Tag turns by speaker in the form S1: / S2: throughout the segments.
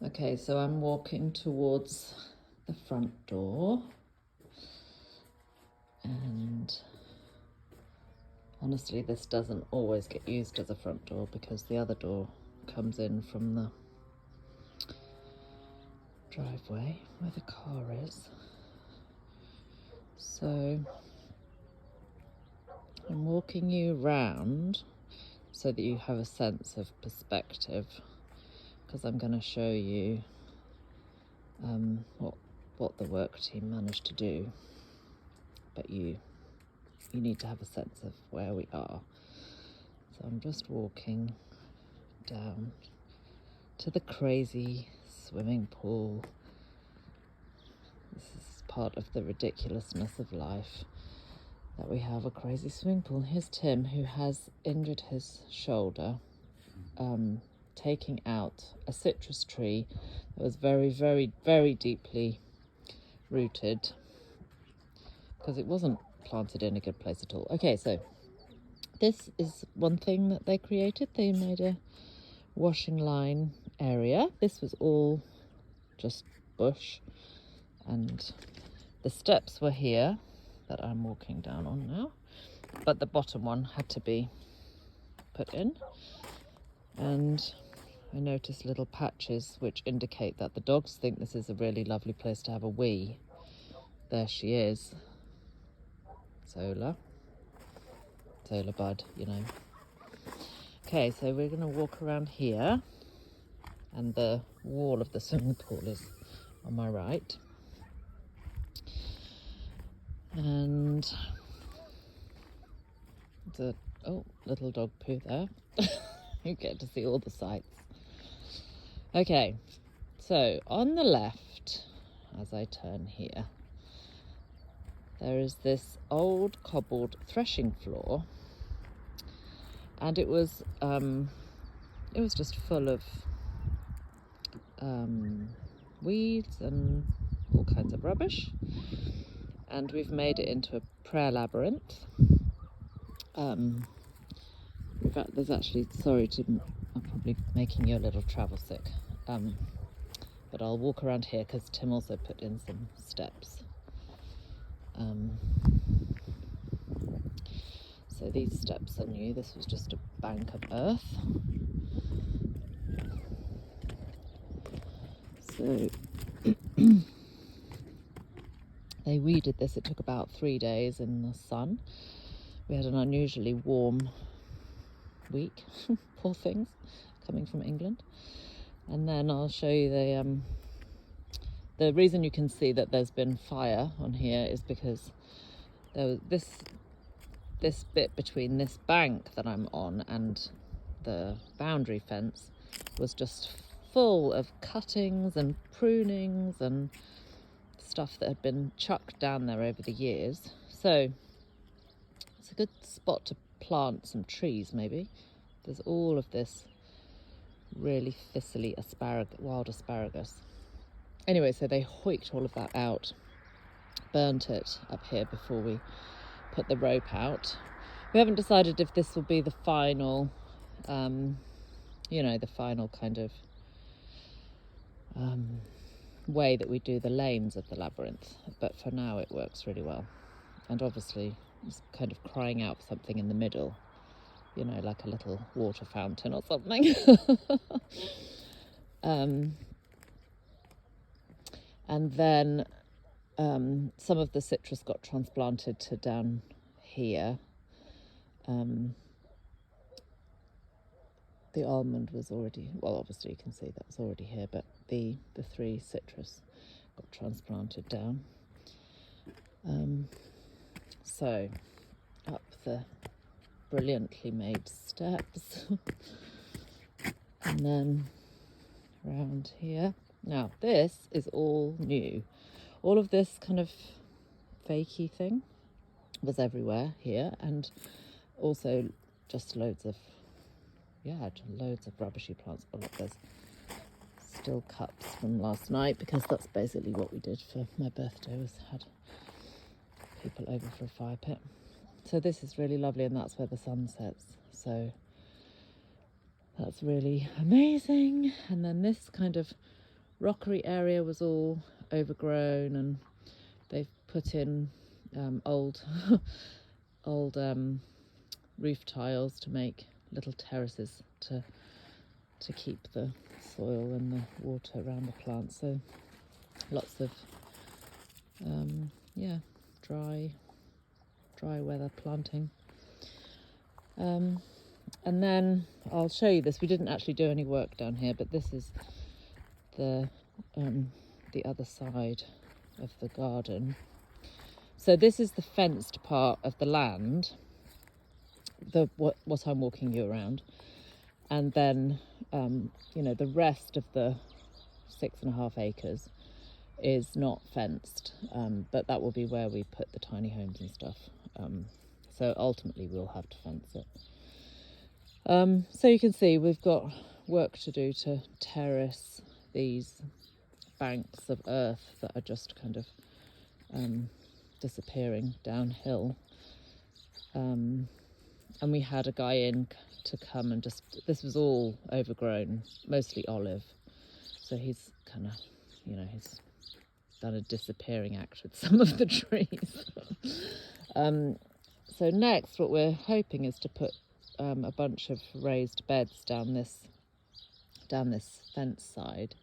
S1: Okay, so I'm walking towards the front door, and honestly this doesn't always get used as a front door because the other door comes in from the driveway where the car is. So I'm walking you round so that you have a sense of perspective, because I'm going to show you what the work team managed to do, but you need to have a sense of where we are. So I'm just walking down to the crazy swimming pool. This is part of the ridiculousness of life, that we have a crazy swimming pool. Here's Tim, who has injured his shoulder taking out a citrus tree that was very, very, very deeply rooted, because it wasn't planted in a good place at all. Okay, so this is one thing that they created. They made a washing line area. This was all just bush, and the steps were here that I'm walking down on now, but the bottom one had to be put in. And I noticed little patches which indicate that the dogs think this is a really lovely place to have a wee. There she is, Zola Bud, you know. Okay, so we're going to walk around here, and the wall of the swimming pool is on my right. And the little dog poo there. You get to see all the sights. Okay, so on the left, as I turn here, there is this old cobbled threshing floor, and it was just full of weeds and all kinds of rubbish, and we've made it into a prayer labyrinth. In fact, there's actually, I'm probably making you a little travel sick, but I'll walk around here because Tim also put in some steps. So these steps are new. This was just a bank of earth. So they weeded this. It took about 3 days in the sun. We had an unusually warm week. Poor things, coming from England. And then I'll show you the reason you can see that there's been fire on here is because there was this bit between this bank that I'm on and the boundary fence was just full of cuttings and prunings and stuff that had been chucked down there over the years. So it's a good spot to plant some trees, maybe. There's all of this really thistly wild asparagus. Anyway, so they hoiked all of that out, burnt it up here before we put the rope out. We haven't decided if this will be the final, the final kind of way that we do the lanes of the labyrinth, but for now it works really well. And obviously it's kind of crying out for something in the middle, like a little water fountain or something. And then some of the citrus got transplanted to down here. The almond was already, well, obviously you can see that was already here, but the 3 citrus got transplanted down. So up the brilliantly made steps and then around here. Now this is all new. All of this kind of fakey thing was everywhere here, and also just loads of rubbishy plants. Oh look, there's still cups from last night, because that's basically what we did for my birthday, was had people over for a fire pit. So this is really lovely, and that's where the sun sets, so that's really amazing. And then this kind of rockery area was all overgrown, and they've put in old old roof tiles to make little terraces to keep the soil and the water around the plants. So lots of yeah, dry weather planting. And then I'll show you this. We didn't actually do any work down here, but this is the other side of the garden. So this is the fenced part of the land, what I'm walking you around, and then you know, the rest of the 6.5 acres is not fenced, but that will be where we put the tiny homes and stuff. So ultimately we'll have to fence it. So you can see we've got work to do to terrace these banks of earth that are just kind of disappearing downhill. And we had a guy in to come and this was all overgrown, mostly olive. So he's kind of, you know, he's done a disappearing act with some of the trees. So next, what we're hoping is to put a bunch of raised beds down this fence side,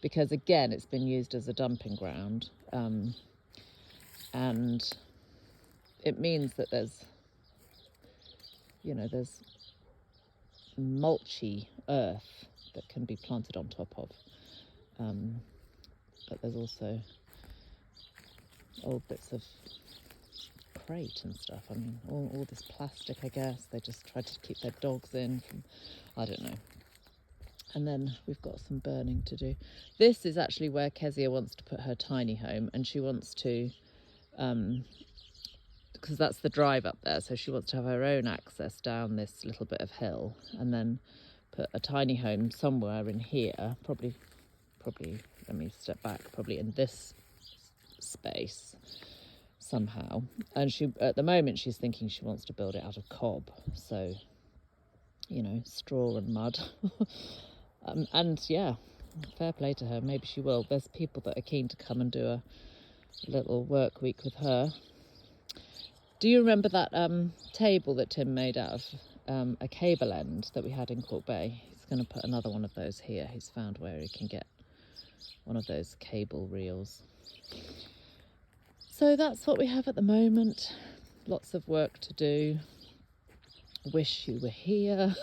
S1: because again, it's been used as a dumping ground, and it means that there's mulchy earth that can be planted on top of, but there's also old bits of crate and stuff. I mean, all this plastic, I guess. They just try to keep their dogs in from, I don't know. And then we've got some burning to do. This is actually where Kezia wants to put her tiny home, and she wants to, because that's the drive up there, so she wants to have her own access down this little bit of hill, and then put a tiny home somewhere in here, probably, let me step back, probably in this space somehow. And she, at the moment, she's thinking she wants to build it out of cob, so, you know, straw and mud. And yeah, fair play to her, maybe she will. There's people that are keen to come and do a little work week with her. Do you remember that table that Tim made out of a cable end that we had in Cork Bay? He's going to put another one of those here. He's found where he can get one of those cable reels. So that's what we have at the moment. Lots of work to do. Wish you were here.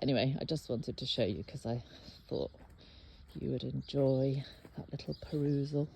S1: Anyway, I just wanted to show you because I thought you would enjoy that little perusal.